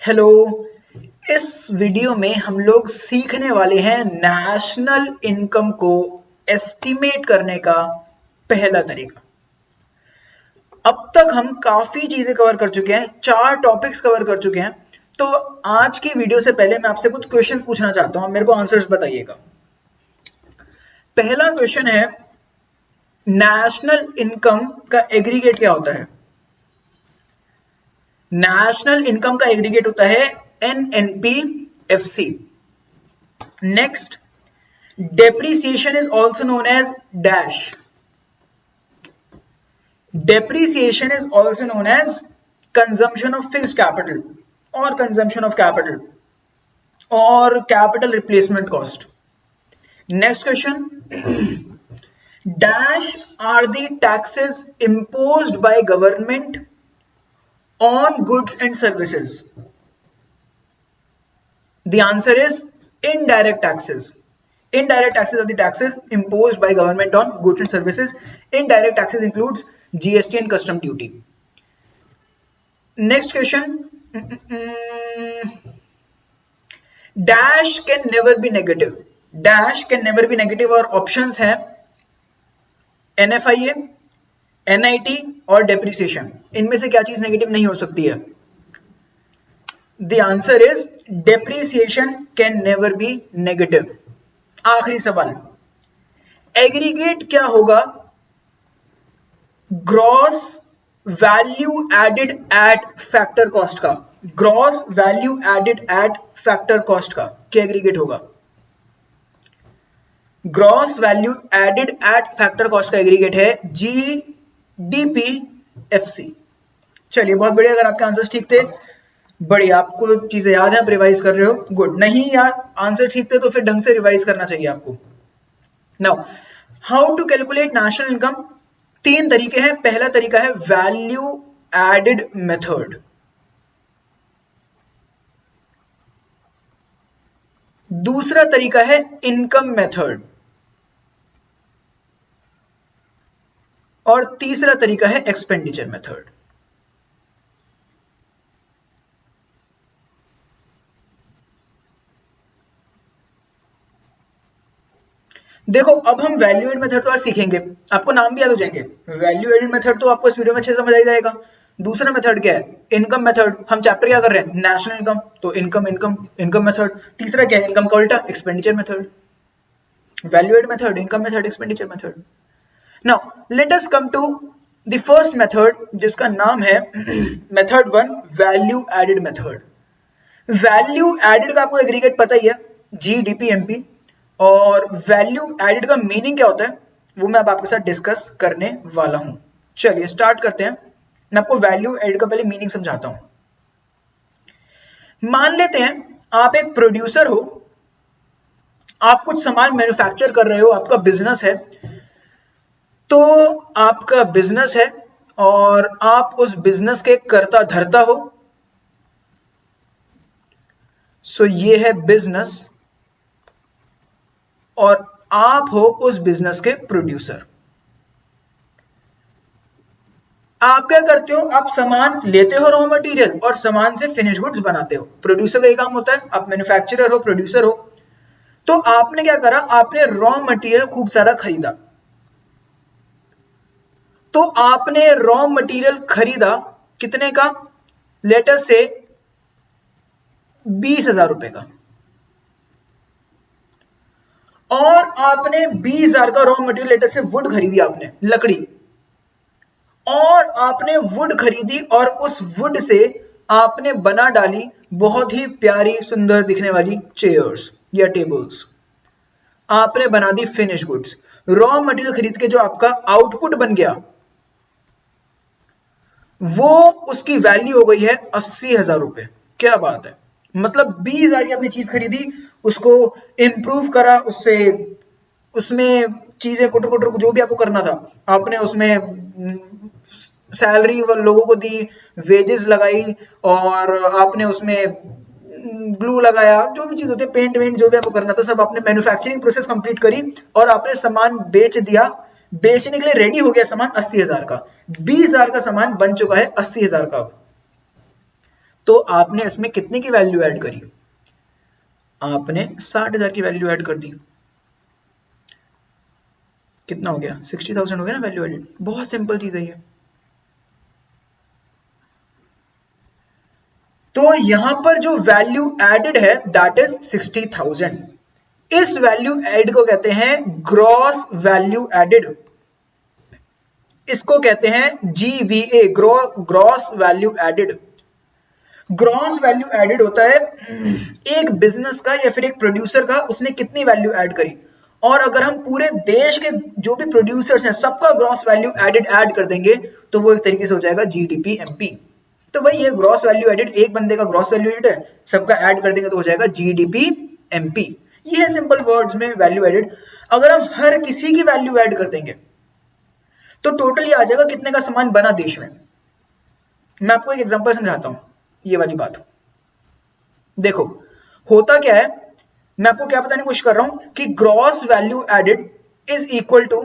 Hello. इस video में हम लोग सीखने वाले हैं नेशनल इनकम को एस्टिमेट करने का पहला तरीका। अब तक हम काफी चीजें कवर कर चुके हैं, 4 टॉपिक्स कवर कर चुके हैं। तो आज की वीडियो से पहले मैं आपसे कुछ क्वेश्चन पूछना चाहता हूं, मेरे को आंसर्स बताइएगा। पहला क्वेश्चन है, नेशनल इनकम का एग्रीगेट क्या होता है? नेशनल इनकम का एग्रीगेट होता है NNP-FC। Next, depreciation is also known as dash. Depreciation is also known as consumption of fixed capital or consumption of capital or capital replacement cost. Next question, dash are the taxes imposed by government on goods and services. The answer is indirect taxes. Indirect taxes are the taxes imposed by government on goods and services. Indirect taxes includes GST and custom duty. Next question, dash can never be negative. Dash can never be negative और options हैं NFIA, NIT और depreciation. इनमें से क्या चीज negative नहीं हो सकती है? The answer is depreciation can never be negative. आखिरी सवाल, एग्रीगेट क्या होगा gross value added at factor cost का? Gross value added at factor cost का क्या एग्रीगेट होगा? Gross value added at factor cost का एग्रीगेट है GDP-FC। चलिए, बहुत बढ़िया। अगर आपके आंसर्स ठीक थे, बढ़िया, आपको चीजें याद है, आप रिवाइज कर रहे हो, गुड। नहीं यार आंसर ठीक थे तो फिर ढंग से रिवाइज करना चाहिए आपको। Now, how to calculate national income? 3 तरीके हैं। पहला तरीका है वैल्यू एडेड मेथड, दूसरा तरीका है इनकम मेथड और तीसरा तरीका है एक्सपेंडिचर मेथड। देखो, अब हम वैल्यू एडेड मेथड तो आज सीखेंगे, आपको नाम भी याद हो जाएंगे। वैल्यू एडेड मेथड तो आपको इस वीडियो में अच्छे समझ आ जाएगा। दूसरा मेथड क्या है? Income method. हम चैप्टर क्या कर रहे हैं? नेशनल इनकम, तो इनकम इनकम इनकम मेथड। तीसरा क्या है? इनकम का उल्टा, expenditure method. Value added method, income method, expenditure method. Now let us come to the first method, जिसका नाम है method 1, value added method. Value added का आपको एग्रीगेट पता ही है, GDP-MP। और वैल्यू एडेड का मीनिंग क्या होता है वो मैं अब आपके साथ डिस्कस करने वाला हूं। चलिए स्टार्ट करते हैं। मैं आपको वैल्यू एडेड का पहले मीनिंग समझाता हूं। मान लेते हैं आप एक प्रोड्यूसर हो, आप कुछ सामान मैन्युफैक्चर कर रहे हो, आपका बिजनेस है। तो आपका बिजनेस है और आप उस बिजनेस के कर्ता धर्ता हो। सो ये है बिजनेस और आप हो उस बिजनेस के प्रोड्यूसर। आप क्या करते हो? आप सामान लेते हो, रॉ मटेरियल, और सामान से फिनिश गुड्स बनाते हो। प्रोड्यूसर का ये काम होता है। आप मैन्युफैक्चरर हो, प्रोड्यूसर हो। तो आपने क्या करा? आपने रॉ मटेरियल खूब सारा खरीदा। तो आपने रॉ मटेरियल खरीदा कितने का? लेट अस से 20,000 रुपए का। और आपने 20,000 का रॉ मटेरियल, लेटर से वुड खरीदी, आपने लकड़ी, और आपने वुड खरीदी और उस वुड से आपने बना डाली बहुत ही प्यारी सुंदर दिखने वाली चेयर्स या टेबल्स। आपने बना दी फिनिश गुड्स। रॉ मटेरियल खरीद के जो आपका आउटपुट बन गया वो उसकी वैल्यू हो गई है 80,000 रुपए। क्या बात है! मतलब 20,000 की आपने चीज खरीदी, उसको इंप्रूव करा, उससे उसमें चीजें कुटर कुटर जो भी आपको करना था आपने उसमें सैलरी लोगों को दी, वेजेस लगाई, और आपने उसमें ग्लू लगाया, जो भी चीज होती है, पेंट वेंट जो भी आपको करना था सब आपने मैन्युफैक्चरिंग प्रोसेस कंप्लीट करी और आपने सामान बेच दिया। बेचने के लिए रेडी हो गया सामान 80,000 का। 20,000 का सामान बन चुका है 80,000 का। तो आपने इसमें कितने की वैल्यू ऐड करी? आपने 60,000 की वैल्यू ऐड कर दी। कितना हो गया? 60,000 हो गया ना वैल्यू एडेड। बहुत सिंपल चीज है ये। तो यहां पर जो वैल्यू एडेड है दैट इज 60,000। इस वैल्यू एड को कहते हैं ग्रॉस वैल्यू एडेड। इसको कहते हैं GVA, gross value added. Gross value added होता है एक बिजनेस का या फिर एक प्रोड्यूसर का उसने कितनी वैल्यू ऐड करी, और अगर हम पूरे देश के जो भी प्रोड्यूसर्स हैं सबका ग्रॉस वैल्यू एडेड ऐड कर देंगे तो वो एक तरीके से हो जाएगा GDP MP। तो भाई ये ग्रॉस वैल्यू एडेड, एक बंदे का ग्रॉस वैल्यू एडेड है, सबका ऐड कर देंगे तो हो जाएगा GDP MP। ये है सिंपल वर्ड्स में वैल्यू एडेड। अगर हम हर किसी की वैल्यू ऐड कर देंगे तो टोटल ये आ जाएगा कितने का सामान बना देश में। मैं आपको एक एग्जांपल समझाता हूं ये वाली बात। देखो होता क्या है, मैं आपको क्या बताने की कोशिश कर रहा हूं कि gross value added is equal to,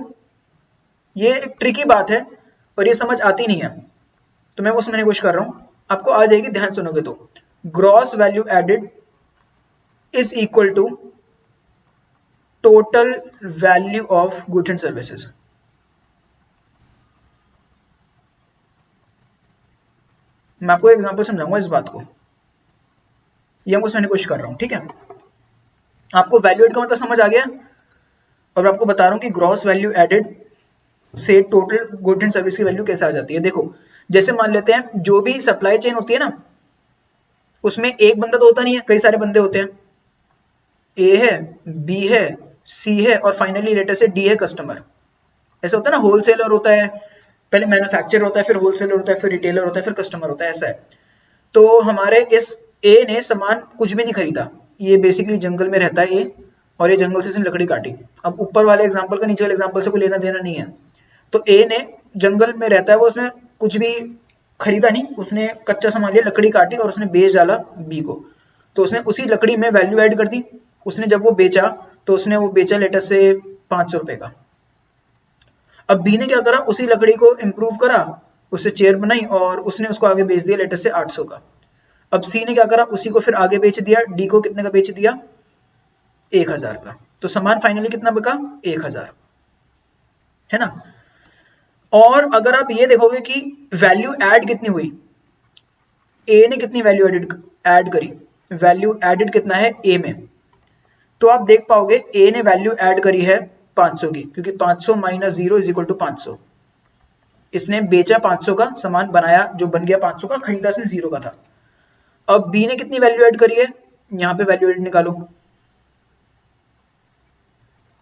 ये एक ट्रिकी बात है और ये समझ आती नहीं है तो मैं वो समझने की कोशिश कर रहा हूं, आपको आ जाएगी ध्यान सुनोगे तो। Gross value added is equal to total value of goods and services. मैं आपको एग्जांपल समझाऊंगा इस बात को, ये मैं समझने की कोशिश कर रहा हूं, ठीक है। आपको वैल्यू एड का मतलब समझ आ गया और मैं आपको बता रहा हूं कि ग्रॉस वैल्यू एडेड से टोटल गुड्स एंड सर्विस की वैल्यू कैसे आ जाती है। देखो जैसे मान लेते हैं जो भी सप्लाई चेन होती है ना, उसमें एक बंदा तो होता नहीं है, कई सारे बंदे होते हैं। ए है, बी है, सी है और फाइनली लेटर से डी है कस्टमर। ऐसा होता है ना, होलसेलर होता है, पहले मैन्युफैक्चरर होता है, फिर होलसेलर होता है, फिर रिटेलर होता है, फिर कस्टमर होता है, ऐसा है। तो हमारे इस ए ने सामान कुछ भी नहीं खरीदा, ये बेसिकली जंगल में रहता है ए, और ये जंगल से इसने लकड़ी काटी। अब ऊपर वाले एग्जांपल का नीचे वाले एग्जांपल से कोई लेना देना नहीं है। तो ए ने जंगल में रहता है, वो उसने कुछ भी खरीदा नहीं, उसने कच्चा सामान लिया, लकड़ी काटी और उसने बेच डाला बी को। तो उसने उसी लकड़ी में वैल्यू ऐड कर दी। उसने जब वो बेचा तो उसने वो बेचा लेटर से 500 रुपए का। अब बी ने क्या करा, उसी लकड़ी को इंप्रूव करा, उससे चेयर बनाई और उसने उसको आगे बेच दिया लेटर से 800 का। अब सी ने क्या करा, उसी को फिर आगे बेच दिया, डी को कितने का बेच दिया, 1000 का। तो सामान फाइनली कितना बिका, 1000, है ना। और अगर आप ये देखोगे कि वैल्यू ऐड कितनी हुई, ए ने कितनी वैल्यू ऐड करी, वैल्यू एडेड कितना है ए में, तो आप देख पाओगे ए ने वैल्यू ऐड करी है 500 की, क्योंकि 500 माइनस 0 इज इक्वल टू 500। इसने बेचा 500 का, सामान बनाया जो बन गया 500 का, खरीदा इसने 0 का था। अब बी ने कितनी वैल्यू ऐड करी है, यहां पे वैल्यू ऐड निकालो,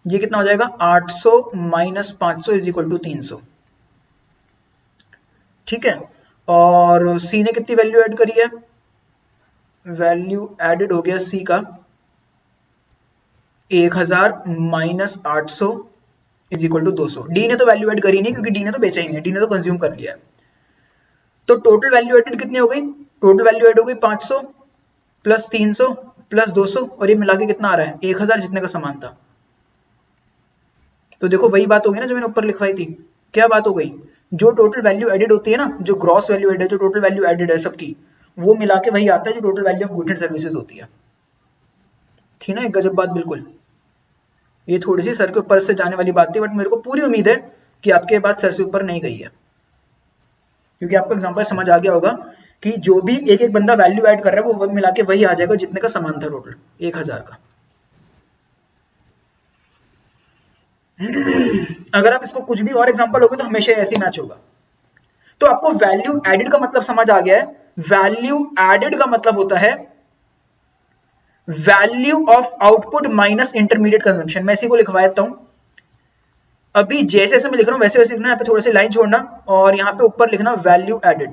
ये कितना हो जाएगा, 800 माइनस 500 इज इक्वल टू 300, ठीक है। और सी ने कितनी वैल्यू ऐड करी है, वैल्यू एडेड हो गया सी का 1000 minus 800 is equal to 200। D ने तो वैल्यू ऐड करी नहीं क्योंकि डी ने तो बेचा ही नहीं, डी ने तो कंज्यूम कर लिया। तो टोटल वैल्यू एडेड कितनी हो गई, टोटल वैल्यू एड हो गई 500 प्लस 300 प्लस 200 और ये मिला के कितना आ रहा है, 1000 जितने का सामान था। तो देखो वही बात हो गई ना जो मैंने ऊपर लिखवाई थी। क्या बात हो गई, जो टोटल वैल्यू एडेड होती है ना, जो ग्रॉस वैल्यू एडेड है, जो टोटल वैल्यू एडेड है सबकी, वो मिला के वही आता है जो total value of goods and services होती है। थी ना एक गजब बात, बिल्कुल। ये थोड़ी सी सर के ऊपर से जाने वाली बात थी, बट मेरे को पूरी उम्मीद है कि आपके बात सर से ऊपर नहीं गई है, क्योंकि आपको एग्जांपल समझ आ गया होगा कि जो भी एक एक बंदा वैल्यू ऐड कर रहा है वो मिला के वही आ जाएगा जितने का सामान था टोटल 1000 का। अगर आप इसको कुछ भी और एग्जांपल होगे तो हमेशा ऐसे ही मैच होगा। तो आपको वैल्यू एडेड का मतलब समझ आ गया है। वैल्यू एडेड का मतलब होता है value of output minus intermediate consumption. मैं इसी को लिखवा देता हूं, अभी जैसे जैसे मैं लिख रहा हूं वैसे वैसे लिखना, यहाँ पे थोड़ी सी लाइन छोड़ना और यहाँ पे ऊपर लिखना वैल्यू एडेड।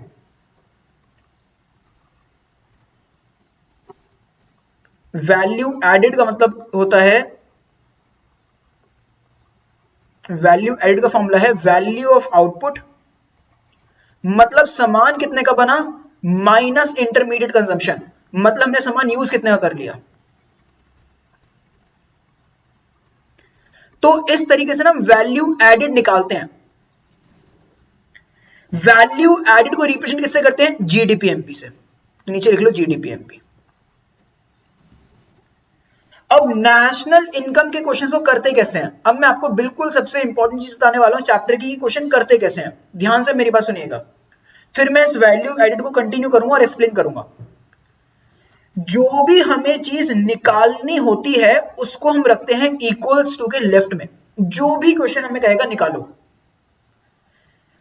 वैल्यू एडेड का मतलब होता है, वैल्यू एडेड का फॉर्मूला है वैल्यू ऑफ आउटपुट, मतलब सामान कितने का बना माइनस इंटरमीडिएट कंजम्पशन, मतलब हमने सामान यूज कितने का कर लिया। तो इस तरीके से ना वैल्यू एडेड निकालते हैं। वैल्यू एडेड को रिप्रेजेंट किससे करते हैं, जीडीपी एमपी से। तो नीचे लिख लो जीडीपीएमपी। अब नेशनल इनकम के क्वेश्चंस को करते कैसे हैं, अब मैं आपको बिल्कुल सबसे इंपॉर्टेंट चीज बताने वाला हूं चैप्टर की, क्वेश्चन करते कैसे हैं, ध्यान से मेरी बात सुनिएगा, फिर मैं इस वैल्यू एडिड को कंटिन्यू करूंगा और एक्सप्लेन करूंगा। जो भी हमें चीज निकालनी होती है उसको हम रखते हैं इक्वल्स टू के लेफ्ट में, जो भी क्वेश्चन हमें कहेगा निकालो,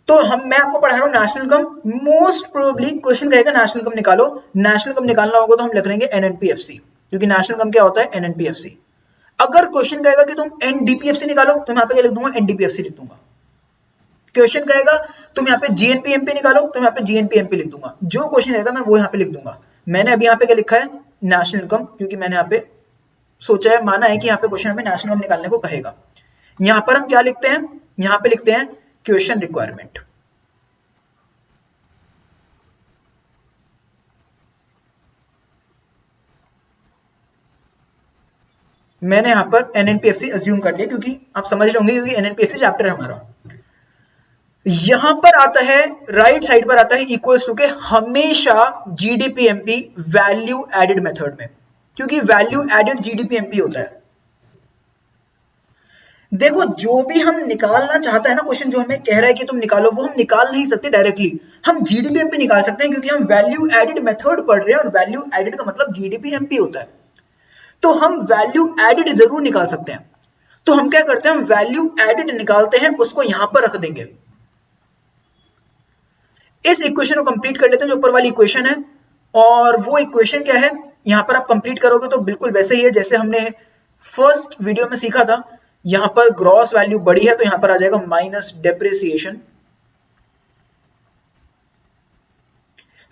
तो मैं आपको पढ़ा रहा हूं national income, most probably question कहेगा नेशनल इनकम निकालो, नेशनल इनकम निकालना होगा तो हम लिख लेंगे एनएनपीएफसी, क्योंकि नेशनल इनकम क्या होता है एनएनपीएफसी। अगर क्वेश्चन कहेगा कि तुम एनडीपीएफसी निकालो तो मैं यहाँ पे क्या लिख दूंगा, एनडीपीएफसी लिख दूंगा। क्वेश्चन कहेगा तुम यहाँ पे जीएनपीएमपी निकालो तो मैं यहाँ पे जीएनपीएमपी लिख दूंगा, जो क्वेश्चन रहेगा मैं वो यहाँ पे लिख दूंगा। मैंने अभी यहाँ पे क्या लिखा है, नेशनल इनकम, क्योंकि मैंने यहाँ पे सोचा है, माना है कि यहाँ पे क्वेश्चन हमें नेशनल इनकम निकालने को कहेगा। यहाँ पर हम क्या लिखते हैं, यहाँ पे लिखते हैं क्वेश्चन रिक्वायरमेंट। मैंने यहां पर एनएनपीएफसी अज्यूम कर लिया, क्योंकि आप समझ रहे होंगे क्योंकि एनएनपीएफसी चैप्टर है हमारा। यहां पर आता है राइट साइड पर आता है इक्वल्स टू के, हमेशा जीडीपीएमपी वैल्यू एडेड मेथड में, क्योंकि वैल्यू एडेड जीडीपीएमपी होता है। देखो जो भी हम निकालना चाहता है ना क्वेश्चन, जो हमें कह रहा है कि तुम निकालो, वो हम निकाल नहीं सकते डायरेक्टली, हम जीडीपीएमपी निकाल सकते हैं, क्योंकि हम वैल्यू एडेड मेथड पढ़ रहे हैं और वैल्यू एडेड का मतलब जीडीपीएमपी होता है, तो हम वैल्यू एडेड जरूर निकाल सकते हैं। तो हम क्या करते हैं, हम वैल्यू एडेड निकालते हैं, उसको यहां पर रख देंगे। इस इक्वेशन को कंप्लीट कर लेते हैं, जो ऊपर वाली इक्वेशन है, और वो इक्वेशन क्या है, यहां पर आप कंप्लीट करोगे तो बिल्कुल वैसे ही है जैसे हमने फर्स्ट वीडियो में सीखा था। यहां पर ग्रॉस वैल्यू बड़ी है तो यहां पर आ जाएगा माइनस डेप्रिसिएशन,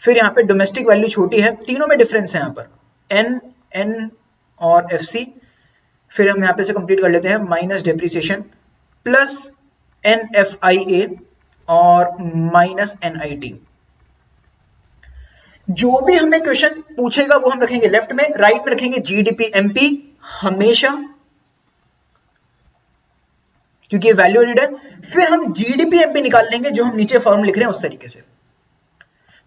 फिर यहां पे डोमेस्टिक वैल्यू छोटी है, तीनों में डिफरेंस है यहां पर एन एन और एफ सी, फिर हम यहां पे से कंप्लीट कर लेते हैं minus depreciation plus N F I A और माइनस एन आई टी। जो भी हमें क्वेश्चन पूछेगा वो हम रखेंगे लेफ्ट में, राइट में रखेंगे जीडीपी एमपी हमेशा, क्योंकि ये वैल्यू एडेड है। फिर हम जीडीपी एमपी निकाल लेंगे जो हम नीचे फॉर्मूला लिख रहे हैं उस तरीके से।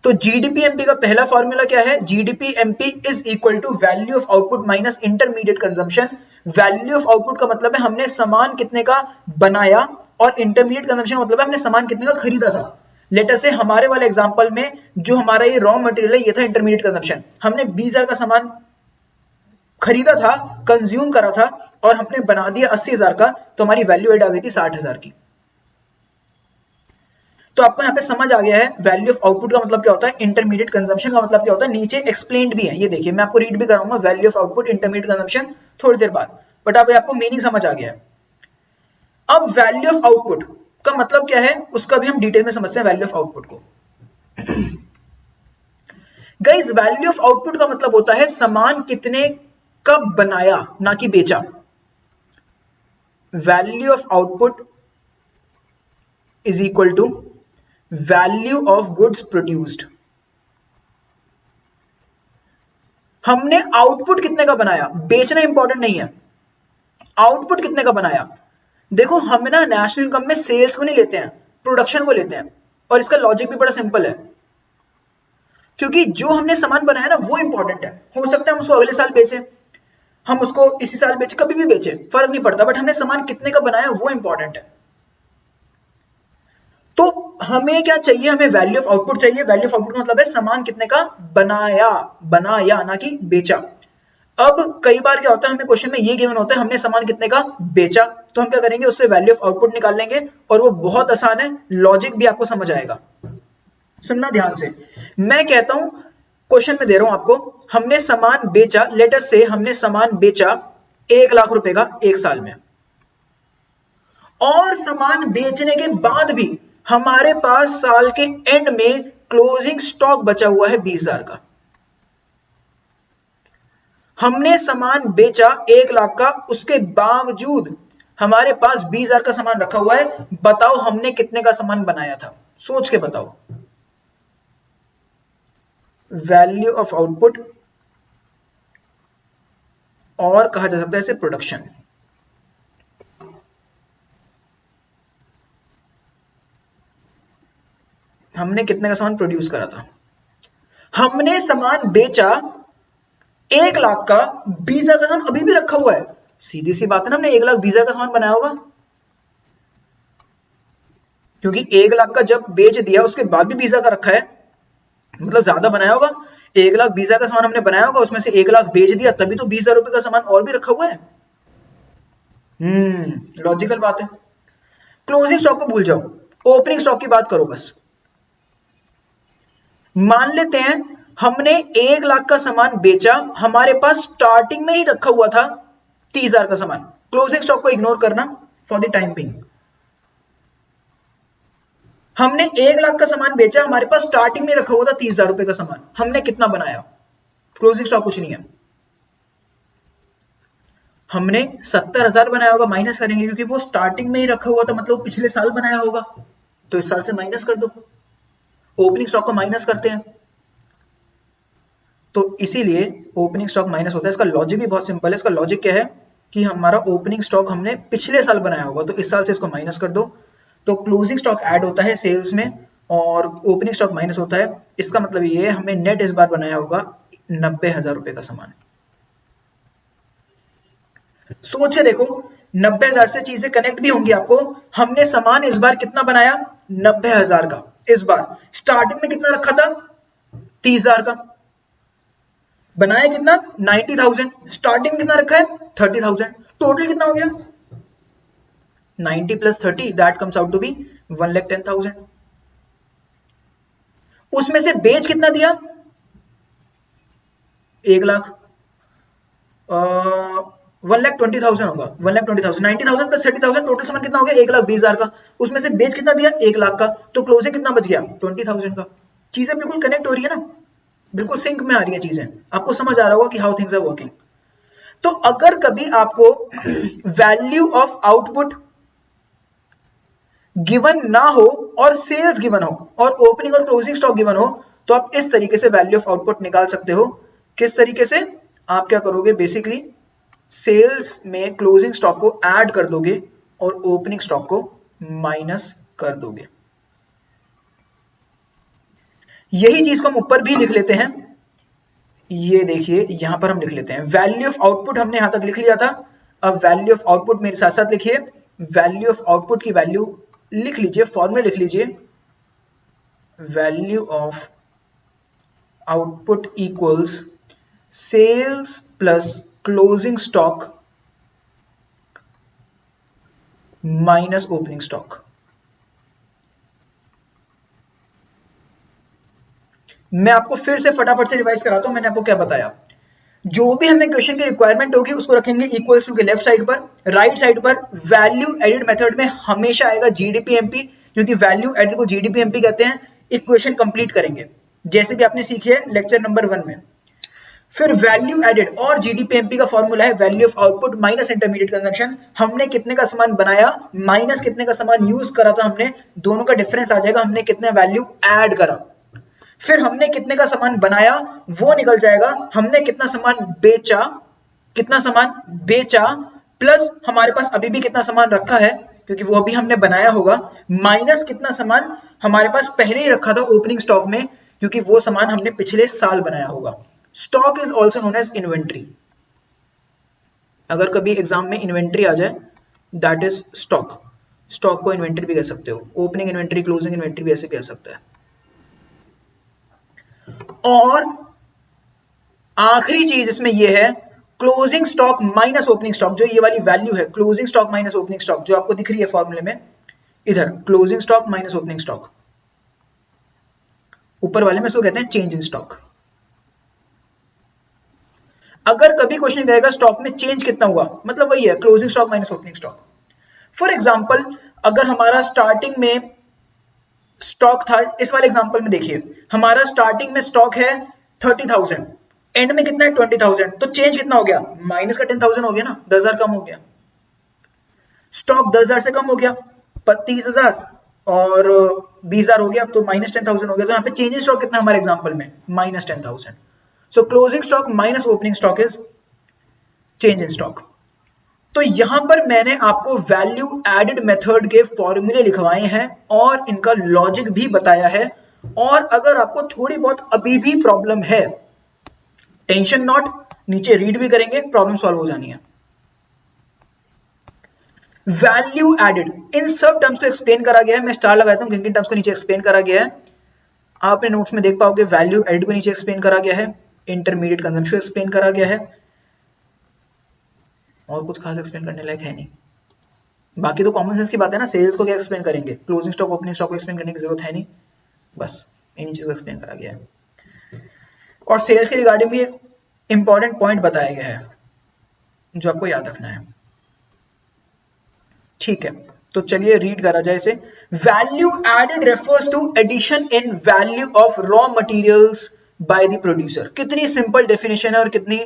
तो जीडीपी एमपी का पहला फॉर्मूला क्या है, GDP MP is equal to value of output minus intermediate consumption. Value of output का मतलब है हमने सामान कितने का बनाया, और इंटरमीडिएट कंजम्पशन का मतलब है हमने सामान कितने का खरीदा था। लेटर से हमारे वाले एग्जांपल में जो हमारा ये रॉ मटेरियल है ये था इंटरमीडिएट कंजम्पशन, हमने 20,000 का सामान खरीदा था, कंज्यूम करा था, और हमने बना दिया 80,000 का, तो हमारी वैल्यू एड आ गई थी 60,000 की। तो आपको यहाँ पे समझ आ गया है वैल्यू ऑफ आउटपुट का मतलब क्या होता है, इंटरमीडिएट कंजम्पशन का मतलब क्या होता है, नीचे एक्सप्लेन्ड भी है, ये देखिए मैं आपको रीड भी कराऊंगा value of output intermediate consumption थोड़ी देर बाद, बट अब आपको मीनिंग समझ आ गया है। अब वैल्यू ऑफ आउटपुट का मतलब क्या है उसका भी हम डिटेल में समझते हैं वैल्यू ऑफ आउटपुट को। गाइस वैल्यू ऑफ आउटपुट का मतलब होता है सामान कितने कब बनाया, ना कि बेचा। Value of output is equal to value of goods produced. हमने आउटपुट कितने का बनाया, बेचना इंपॉर्टेंट नहीं है, आउटपुट कितने का बनाया। देखो हम ना नेशनल इनकम में सेल्स को नहीं लेते हैं, प्रोडक्शन को लेते हैं, और इसका लॉजिक भी बड़ा सिंपल है, क्योंकि जो हमने सामान बनाया ना वो इंपॉर्टेंट है। हो सकता है हम उसको अगले साल बेचें, हम उसको इसी साल बेचें, कभी भी बेचें, फर्क नहीं पड़ता, बट हमने सामान कितने का बनाया वो इंपॉर्टेंट है। तो हमें क्या चाहिए, हमें वैल्यू ऑफ आउटपुट चाहिए। वैल्यू ऑफ आउटपुट का मतलब है सामान कितने का बनाया, बनाया ना कि बेचा। अब कई बार क्या होता है हमें क्वेश्चन में ये गिवन होता है हमने सामान कितने का बेचा, तो हम क्या करेंगे उससे वैल्यू ऑफ आउटपुट निकाल लेंगे, और वो बहुत आसान है, लॉजिक भी आपको समझ आएगा। सुनना ध्यान से, मैं कहता हूं क्वेश्चन में दे रहा हूं आपको, हमने सामान बेचा, लेट अस से हमने सामान बेचा 1 लाख रुपए का 1 साल में, और सामान बेचने के बाद भी हमारे पास साल के एंड में क्लोजिंग स्टॉक बचा हुआ है 20,000 का। हमने सामान बेचा 1 लाख का, उसके बावजूद हमारे पास 20,000 का सामान रखा हुआ है, बताओ हमने कितने का सामान बनाया था, सोच के बताओ। वैल्यू ऑफ आउटपुट, और कहा जा सकता है इसे प्रोडक्शन। हमने कितने का सामान प्रोड्यूस करा था, हमने सामान बेचा 1,00,000 का, 20,000 का सामान अभी भी रखा हुआ है। सीधी सी बात है ना, हमने 1,20,000 का सामान बनाया होगा, क्योंकि 1,00,000 का जब बेच दिया उसके बाद भी 20,000 का रखा है, मतलब ज्यादा बनाया होगा। 1,20,000 का सामान हमने बनाया होगा, उसमें से 1,00,000 बेच दिया, तभी तो 20,000 रुपए का सामान और भी रखा हुआ है। लॉजिकल बात है। क्लोजिंग स्टॉक को भूल जाओ, ओपनिंग स्टॉक की बात करो बस। मान लेते हैं हमने 1,00,000 का सामान बेचा, हमारे पास स्टार्टिंग में ही रखा हुआ था 30,000 का सामान। क्लोजिंग स्टॉक को इग्नोर करना फॉर द टाइम बिंग। हमने 1,00,000 का सामान बेचा, हमारे पास स्टार्टिंग में रखा हुआ था 30,000 रुपए का सामान, हमने कितना बनाया? क्लोजिंग स्टॉक कुछ नहीं है, हमने 70,000 बनाया होगा, माइनस करेंगे क्योंकि वो स्टार्टिंग में ही रखा हुआ था, मतलब पिछले साल बनाया होगा, तो इस साल से माइनस कर दो। ओपनिंग स्टॉक को माइनस करते हैं, तो इसीलिए ओपनिंग स्टॉक माइनस होता है। इसका लॉजिक भी बहुत सिंपल है। इसका लॉजिक क्या है कि हमारा ओपनिंग स्टॉक हमने पिछले साल बनाया होगा, तो इस साल से इसको माइनस कर दो, तो क्लोजिंग स्टॉक ऐड होता है सेल्स में और ओपनिंग स्टॉक माइनस होता है। इसका मतलब ये है हमने नेट इस बार बनाया होगा 90,000 रुपए का सामान। सोच के देखो, 90,000 से चीजें कनेक्ट भी होंगी आपको। हमने सामान इस बार कितना बनाया? 90,000 का। इस बार स्टार्टिंग में कितना रखा था? 30,000 का। बनाया कितना? 90,000। स्टार्टिंग कितना रखा है? 30,000। टोटल कितना हो गया? 90 plus 30 that comes out to be 1,10,000। उसमें से बेच कितना दिया? 1,00,000। 1,20,000 होगा। 1,20,000, 90,000 प्लस 30,000, टोटल सामान कितना हो गया? 1,20,000 का। उसमें से बेच कितना दिया? 1,00,000 का। तो क्लोजिंग कितना बच गया? 20,000 का। चीजें बिल्कुल कनेक्ट हो रही है ना, बिल्कुल सिंक में आ रही है चीजें। आपको समझ आ रहा होगा कि हाउ थिंग्स आर वर्किंग। तो अगर कभी आपको वैल्यू ऑफ आउटपुट गिवन ना हो और सेल्स गिवन हो और ओपनिंग और क्लोजिंग स्टॉक गिवन हो, तो आप इस तरीके से वैल्यू ऑफ आउटपुट निकाल सकते हो। किस तरीके से? आप क्या करोगे, बेसिकली सेल्स में क्लोजिंग स्टॉक को ऐड कर दोगे और ओपनिंग स्टॉक को माइनस कर दोगे। यही चीज को हम ऊपर भी लिख लेते हैं। ये देखिए, यहां पर हम लिख लेते हैं वैल्यू ऑफ आउटपुट, हमने यहां तक लिख लिया था। अब वैल्यू ऑफ आउटपुट मेरे साथ साथ लिखिए। वैल्यू ऑफ आउटपुट की वैल्यू लिख लीजिए, फॉर्मूला लिख लीजिए। Value of output equals sales plus closing stock minus opening stock. मैं आपको फिर से फटाफट से रिवाइज कराता हूं, मैंने आपको क्या बताया। जो भी हमें क्वेश्चन की रिक्वायरमेंट होगी उसको रखेंगे इक्वल्स टू के लेफ्ट साइड पर। राइट साइड पर वैल्यू एडिड मेथड में हमेशा आएगा जीडीपीएमपी, क्योंकि वैल्यू एडिड को जीडीपीएमपी कहते हैं। इक्वेशन कंप्लीट करेंगे जैसे कि आपने सीखे है लेक्चर नंबर 1 में। फिर वैल्यू एडिड और जीडीपीएमपी का फॉर्मूला है value of output minus intermediate consumption. हमने कितने का सामान बनाया माइनस कितने का सामान यूज करा था हमने, दोनों का डिफरेंस आ जाएगा, हमने कितने वैल्यू ऐड करा। फिर हमने कितने का सामान बनाया वो निकल जाएगा, हमने कितना सामान बेचा, कितना सामान बेचा प्लस हमारे पास अभी भी कितना सामान रखा है क्योंकि वो अभी हमने बनाया होगा, माइनस कितना सामान हमारे पास पहले ही रखा था ओपनिंग स्टॉक में क्योंकि वो सामान हमने पिछले साल बनाया होगा। Stock is also known as inventory. अगर कभी एग्जाम में इन्वेंट्री आ जाए दैट इज स्टॉक। स्टॉक को इन्वेंट्री भी कह सकते हो, ओपनिंग इन्वेंट्री क्लोजिंग इन्वेंट्री भी ऐसे कह सकते हैं। और आखिरी चीज इसमें यह है closing stock minus opening stock. जो ये वाली वैल्यू है closing stock minus opening stock जो आपको दिख रही है फॉर्मूले में, इधर closing stock minus opening stock, ऊपर वाले में इसको कहते हैं चेंज इन स्टॉक। अगर कभी क्वेश्चन कहेगा स्टॉक में चेंज कितना हुआ, मतलब वही है closing stock minus opening stock. For example अगर हमारा स्टार्टिंग में स्टॉक था, इस वाले एग्जांपल में देखिए हमारा स्टार्टिंग में स्टॉक है 30,000, एंड में कितना है 20,000, तो चेंज कितना हो गया, माइनस का 10,000 हो गया ना, 10,000 कम हो गया। स्टॉक 10,000 से कम हो गया 30,000 और 20,000 हो गया, अब तो माइनस 10,000 हो गया। तो यहाँ पे चेंज इन स्टॉक कितना हमारे एग्जांपल में minus 10,000। So closing stock minus opening stock is change in stock. तो यहां पर मैंने आपको वैल्यू एडेड मेथड के फॉर्मूले लिखवाए हैं और इनका लॉजिक भी बताया है, और अगर आपको थोड़ी बहुत अभी भी प्रॉब्लम है, टेंशन नॉट, नीचे रीड भी करेंगे, प्रॉब्लम सॉल्व हो जानी है। वैल्यू एडेड, इन सब टर्म्स को एक्सप्लेन करा गया है। मैं स्टार लगाता हूं, किन किन टर्म्स को नीचे एक्सप्लेन करा गया है आपने नोट्स में देख पाओगे। वैल्यू एडेड को नीचे एक्सप्लेन करा गया है, इंटरमीडिएट कंजम्पशन एक्सप्लेन करा गया है, और कुछ खास एक्सप्लेन करने लायक है नहीं। बाकी तो कॉमन सेंस की बात है ना, सेल्स को क्या एक्सप्लेन करेंगे, क्लोजिंग स्टॉक ओपनिंग स्टॉक को एक्सप्लेन करने की जरूरत है नहीं, बस इन चीजों को एक्सप्लेन करा गया है। और सेल्स के रिगार्डिंग भी एक इंपॉर्टेंट पॉइंट बताया गया है जो आपको याद रखना है। ठीक है, तो चलिए रीड करा जाए इसे। Value added refers to addition in value of raw materials by the producer. कितनी सिंपल डेफिनेशन है और कितनी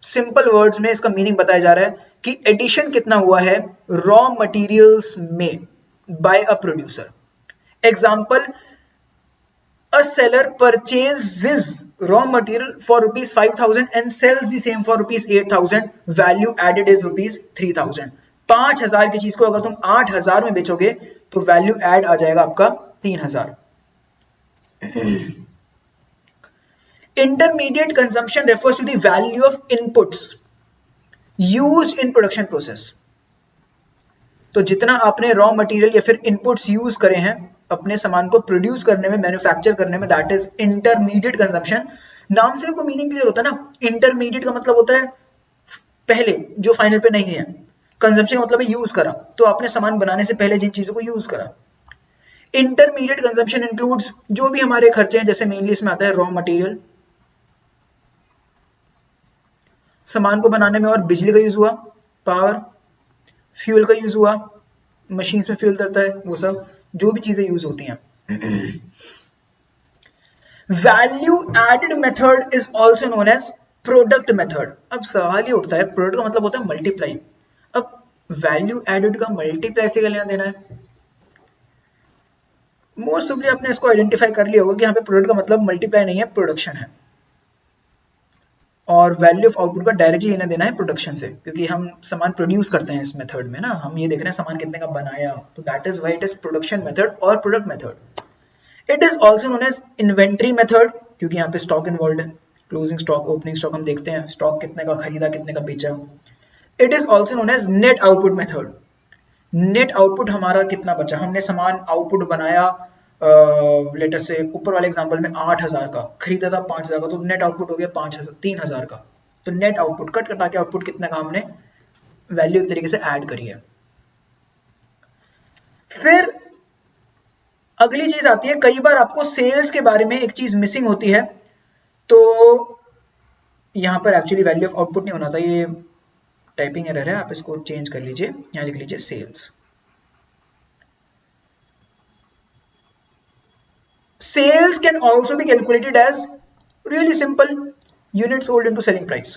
सिंपल वर्ड्स में इसका मीनिंग बताया जा रहा है कि एडिशन कितना हुआ है रॉ मटेरियल्स में by a producer. Example, a seller purchases raw material for rupees 5000 and sells the same for rupees 8000, value added is rupees 3000। 5000 की चीज को अगर तुम 8000 में बेचोगे तो वैल्यू एड आ जाएगा आपका 3000। Intermediate consumption refers to the value of inputs used in production process. तो जितना आपने रॉ मटेरियल या फिर इनपुट्स यूज करे हैं अपने सामान को प्रोड्यूस करने में, मैन्युफैक्चर करने में, दैट इज इंटरमीडिएट कंजम्पशन। नाम से को मीनिंग क्लियर होता है ना, इंटरमीडिएट का मतलब होता है पहले जो फाइनल पे नहीं है, कंजम्पशन मतलब है यूज करा, तो आपने सामान बनाने से पहले जिन चीजों को यूज करा। इंटरमीडिएट कंजम्पशन इंक्लूड्स जो भी हमारे खर्चे हैं, जैसे मेनली इसमें आता है रॉ मटेरियल, सामान को बनाने में और बिजली का यूज हुआ, पावर, फ्यूल का यूज हुआ, मशीन्स में फ्यूल करता है, वो सब जो भी चीजें यूज होती हैं। Value added method is also known as product method. अब सवाल ये उठता है, प्रोडक्ट का मतलब होता है मल्टीप्लाई, अब वैल्यू एडेड का मल्टीप्लाई से क्या लेना देना है? मोस्ट ऑफली आपने इसको आइडेंटिफाई कर लिया होगा कि यहाँ पे प्रोडक्ट का मतलब मल्टीप्लाई नहीं है, प्रोडक्शन है, और वैल्यू ऑफ आउटपुट का डायरेक्टली लेना देना है प्रोडक्शन से, क्योंकि हम सामान प्रोड्यूस करते हैं इस मेथड में ना, हम ये देख रहे हैं सामान कितने का बनाया, तो that is why it is production method और product method. It is also known as inventory method, क्योंकि यहाँ पे स्टॉक इन्वॉल्व है, क्लोजिंग स्टॉक, ओपनिंग स्टॉक, हम देखते हैं स्टॉक कितने का खरीदा, कितने का बेचा। It is also known as net output method, net output हमारा कितना बचा, हमने सामान आउटपुट बनाया लेटेस्ट से ऊपर वाले एग्जांपल में 8000 का, खरीदा था 5000 का, तो नेट आउटपुट हो गया 5000 3000 का। तो नेट आउटपुट कट कटा के आउटपुट कितने का हमने वैल्यू एक तरीके से ऐड करी है। फिर अगली चीज आती है, कई बार आपको सेल्स के बारे में एक चीज मिसिंग होती है, तो यहां पर एक्चुअली वैल्यू ऑफ आउटपुट नहीं होना था, ये टाइपिंग एरर है, आप इसको चेंज कर लीजिए, यहां लिख लीजिए sales. Sales can also be calculated as really simple units sold into selling price.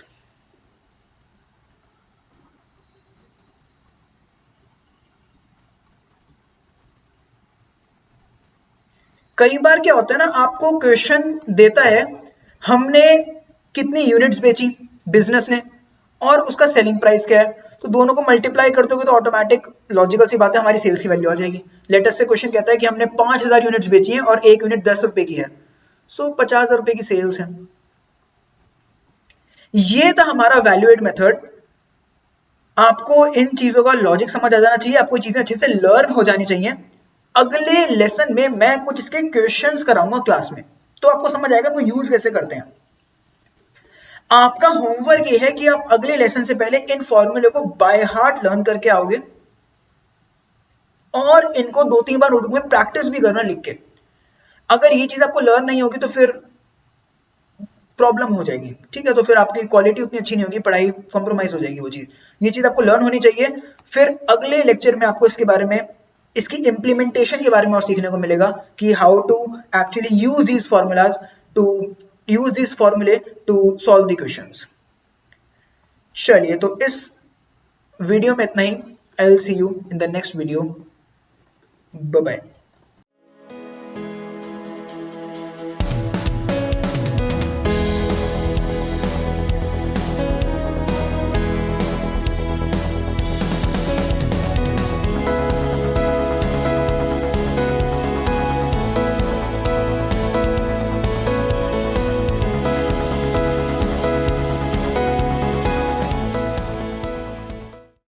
कई बार क्या होता है ना, आपको क्वेश्चन देता है हमने कितनी यूनिट्स बेची बिजनेस ने और उसका सेलिंग प्राइस क्या है, तो दोनों को मल्टीप्लाई करते हो तो ऑटोमेटिक लॉजिकल सी बात है हमारी सेल्स की वैल्यू आ जाएगी। लेटेस्ट से क्वेश्चन कहता है कि हमने 5000 यूनिट्स बेची हैं और एक यूनिट 10 रुपए की है, सो 50,000 रुपए की सेल्स है। ये था हमारा वैल्यूएट मेथड। आपको इन चीजों का लॉजिक समझ आ जाना चाहिए, आपको चीजें अच्छे से लर्न हो जानी चाहिए। अगले लेसन में मैं कुछ इसके क्वेश्चंस कराऊंगा क्लास में, तो आपको समझ आएगा वो यूज कैसे करते हैं। आपका होमवर्क ये है कि आप अगले लेसन से पहले इन फॉर्मूले को बाय हार्ट लर्न करके आओगे और इनको 2-3 बार नोटबुक में प्रैक्टिस भी करना लिख के। अगर ये चीज आपको लर्न नहीं होगी तो फिर प्रॉब्लम हो जाएगी, ठीक है, तो फिर आपकी क्वालिटी उतनी अच्छी नहीं होगी, पढ़ाई कॉम्प्रोमाइज हो जाएगी वो चीज। ये चीज आपको लर्न होनी चाहिए, फिर अगले लेक्चर में आपको इसके बारे में, इसकी इंप्लीमेंटेशन के बारे में और सीखने को मिलेगा कि how to actually use these formulas to use this फॉर्मूले टू सॉल्व द क्वेश्चंस। चलिए, तो इस वीडियो में इतना ही। I will see you in the next video. Bye bye.